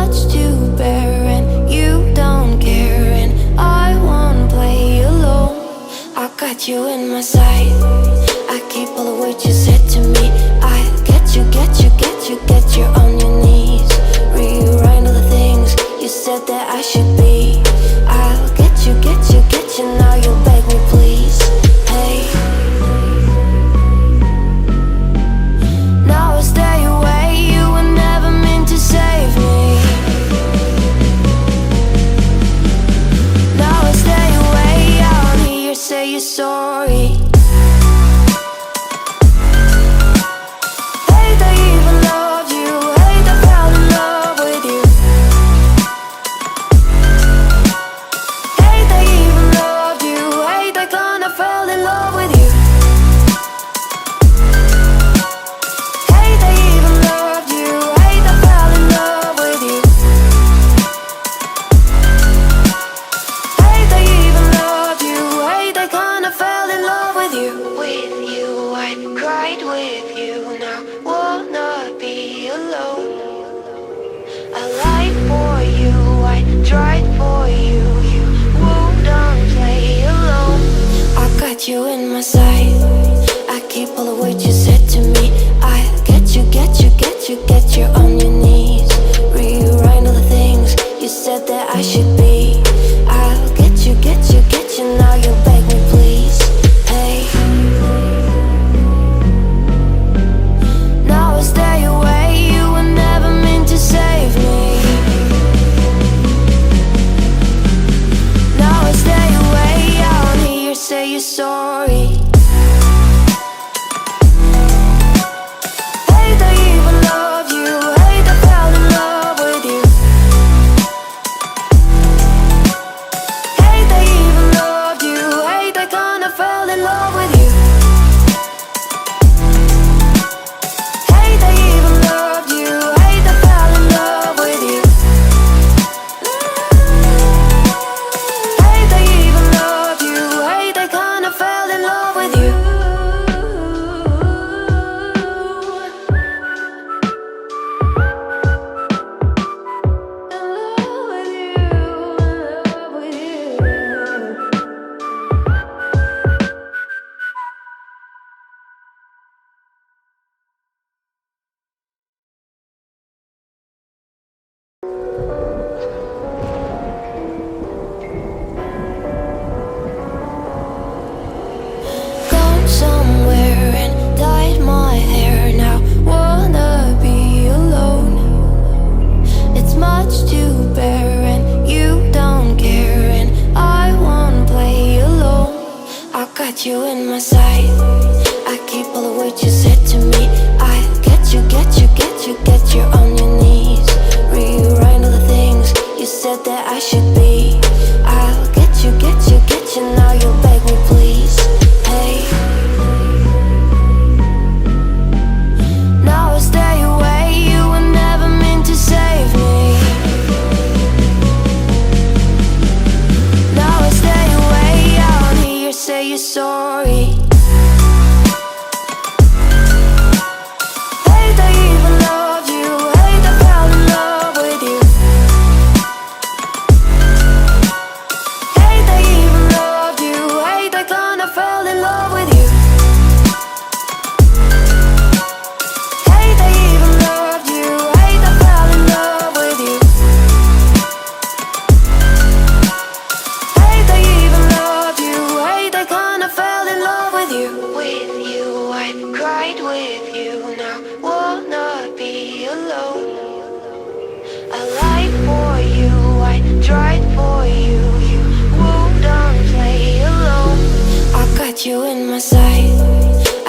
much to bear and you don't care, and I won't play alone. I got you in my sight, I keep all the words you said to me. I get you, get you, get you, get you on your knees. Rewrite all the things you said that I should be. I'll get you, get you, get you, now you'll beg me please. Hey, now I stay away, you were never meant to save me. Now I stay away, I don't hear you say you're sorry. Hate I even loved you, hate I fell in love with you. Hate I even loved you, hate I kinda fell in love with you. Hate I even loved you, hate I fell in love with you. Hate I even loved you, hate I kinda fell in love with you. With you, I cried with you, now wanna be alone. I lied for you, I tried for you, you wouldn't play alone. I got you in my sight, I keep all the words you said to me. I get you, get you, get you, get you on your knees. Rewrite all the things you said that I should be. I'll get you, get you, get you, now you'll beg me please. Hey, now I stay away, you were never meant to save me. Now I stay away, I don't hear you say you're sorry. Hate I even loved you, hate I fell in love with you. Hate I even loved you, hate I kinda fell in love with you. Hate I even loved you, hate I fell in love with you. Hate I even loved you, hate I kinda fell in love with you. Gone somewhere and dyed my hair, now wanna be alone. It's much to bear and you don't care, and I won't play alone. I got you in my sight, I keep all the words you said to me. I get you, get you, get you, get you on your knees. Rewrite all the things you said that I should be. I'll get you, get you, get you, now you'll beg me please. Hey, now I stay away, you were never meant to save me. Now I stay away, I don't hear you say you're sorry. Hate I even loved you, hate I fell in love with you. Hate I even loved you, hate I kinda fell in love with you. Hate I even loved you, hate I fell in love with you. Hate I even loved you, hate I kinda fell in love with you. With you, I cried with you, now wanna be alone. I lied for you, I tried for you, you wouldn't play alone. I got you in my sight,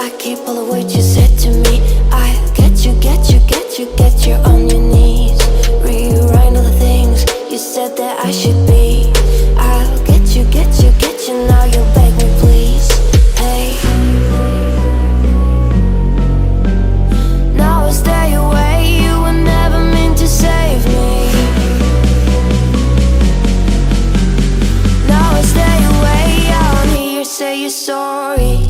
I keep all the words you said to me. I get you, get you, get you, get you on your knees. Rewrite all the things you said that I should be. I'll get you, get you, get you, now you'll beg me please. Hey, now I stay away, you were never meant to save me. Now I stay away, I don't hear you say you're sorry.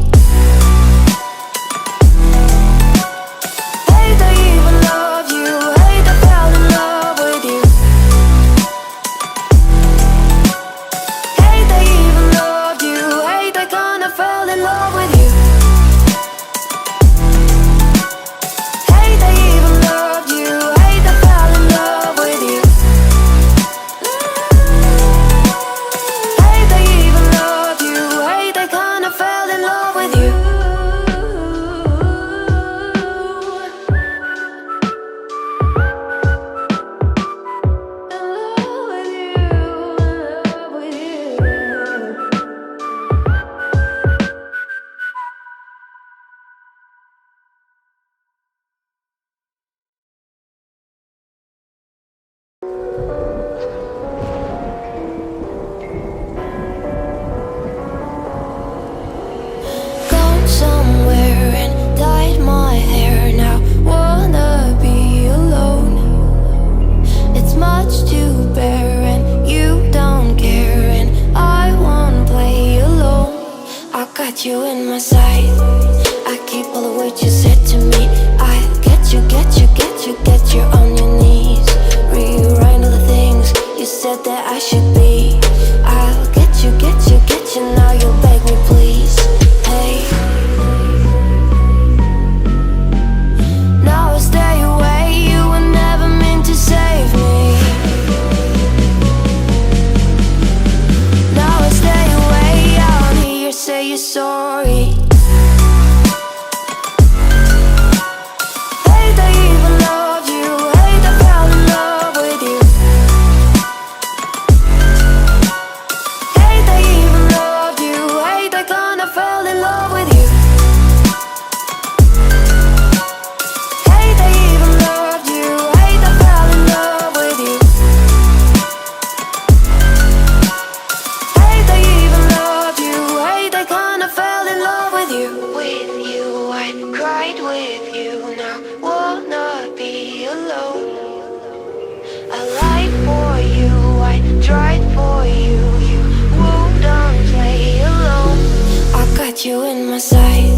Gone somewhere and dyed my hair now. Wanna be alone. It's much to bear and you don't care, and I won't play alone. I got you in my sight. I keep all the words you said to me. I get you, get you, get you, get you on your knees. Rewrite all the things you said that I should be. I'll get you, get you, get you. Now you'll beg me please. Hey, now I stay away. You were never meant to save me. Now I stay away. I don't hear you say you're sorry. Hate I even loved you. Hate I fell in love with you. Hate I even loved you. Hate I kinda fell in love with you. Hate I even loved you. Hate I fell in love with you. Hate I even loved you. Hate I kinda fell in love with you. With you, I cried with you. Now wanna be alone. I lied for you, I tried for you. You wouldn't play alone. I got you in my sight.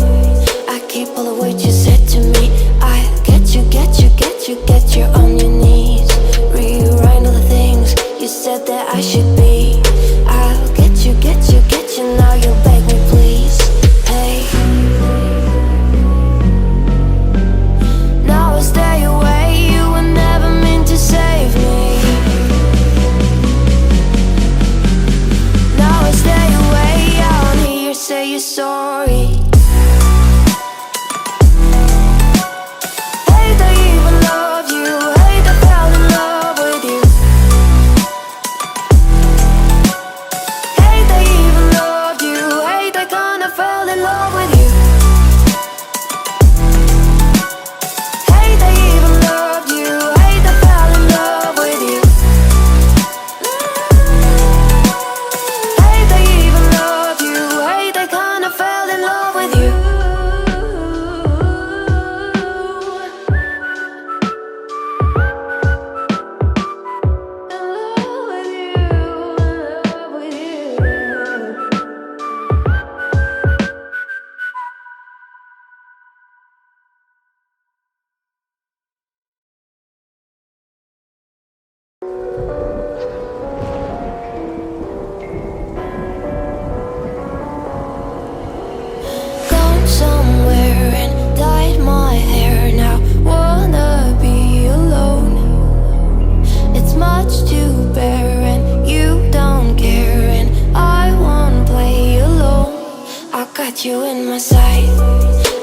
I keep all the words you said to me. I get you, get you, get you, get you on your knees. Rewrite all the things you said that I should be. I'll get you, get you, get you. Now you'll beg me please. Hey, now I stay away. You were never meant to save me. Now I stay away. I don't hear you say you're sorry. Hate I even loved you. Hate I fell in love with you. Hate I even loved you. Hate I kinda fell in love with you. Hate I even loved you. Hate I fell in love with you. Hate I even loved you. Hate I kinda fell in love with you. Gone somewhere and dyed my hair now. Wanna be alone. It's much to bear and you don't care, and I won't play alone. I got you in my sight.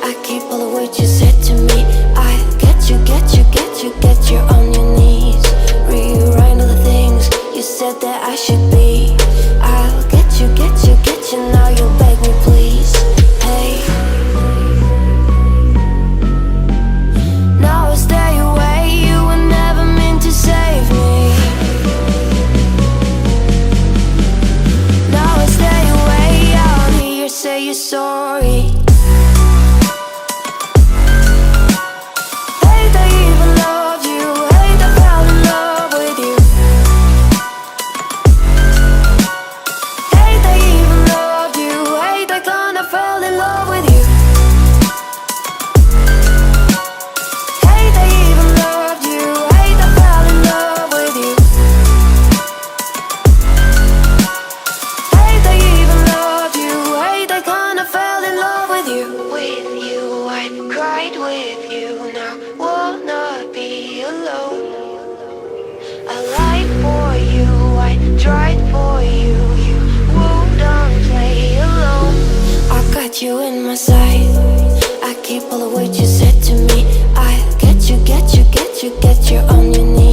I keep all the words you said to me. I get you, get you, get you, get you on your knees. Rewrite all the things you said that I should be. I'll get you, get you, get you. Now you'll beg me please. Hey, now I stay away. You were never meant to save me. Now I stay away. I don't hear you say you're sorry. Hate I even loved you. Hate I fell in love with you. Hate I even loved you. Hate I kinda fell in love with you. Hate I even loved you. Hate I fell in love with you. Hate I even loved you. Hate I kinda fell in love with you. With you, I cried with you. Now wanna be alone. I lied for you, I tried for you. You wouldn't play alone. I got you in my sight. I keep all the words you said to me. I get you, get you, get you, get you on your knees.